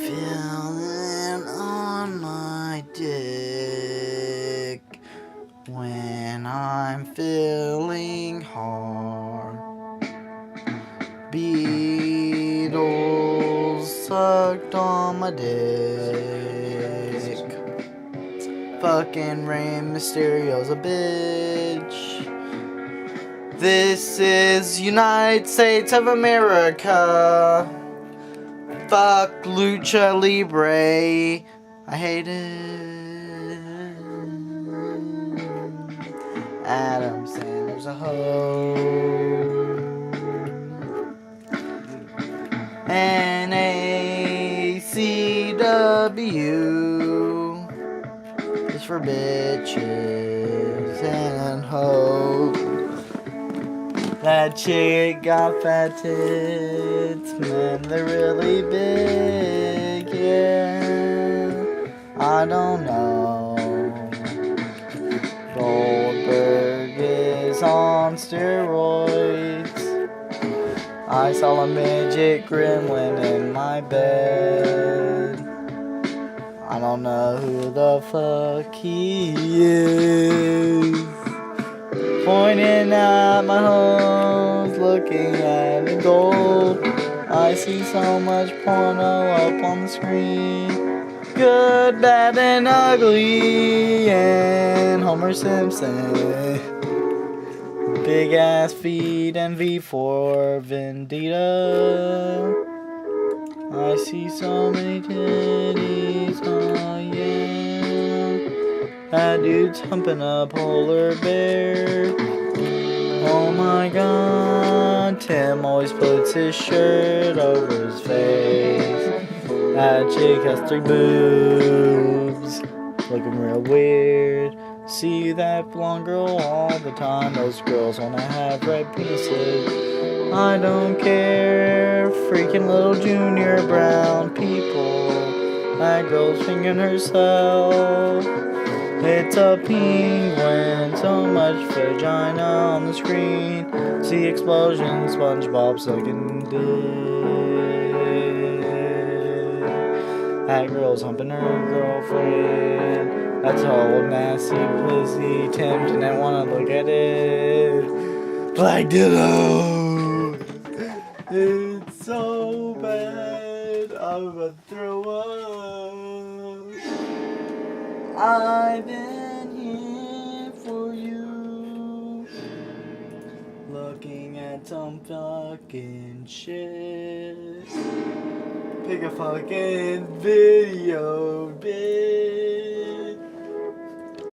Feeling on my dick when I'm feeling hard. Beatles sucked on my dick. Fucking Rey Mysterio's a bitch. This is United States of America. Fuck Lucha Libre. I hate it. Adam Sandler's a hoe. NACW is for bitches and hoes. That chick got fat tits, man, they're really big, yeah. I don't know. Goldberg is on steroids. I saw a midget gremlin in my bed. I don't know who the fuck he is. Pointing at my hoes, looking at the gold. I see so much porno up on the screen. Good, bad, and ugly, and Homer Simpson. Big ass feet and V for Vendetta. I see so many titties, oh yeah. That dude's humping a polar bear. Oh my god, Tim always puts his shirt over his face. That chick has 3 boobs, looking real weird. See that blonde girl all the time. Those girls wanna have red penises. I don't care, freaking little junior brown people. That girl's fingering herself. It's a penguin, so much vagina on the screen. See explosion, SpongeBob sucking dick. That girl's humping her girlfriend. That's all nasty pussy. Tim didn't want to look at it. Black Dino. It's so bad, I'm gonna throw up. I've been here for you, looking at some fucking shit. Pick a fucking video, bitch.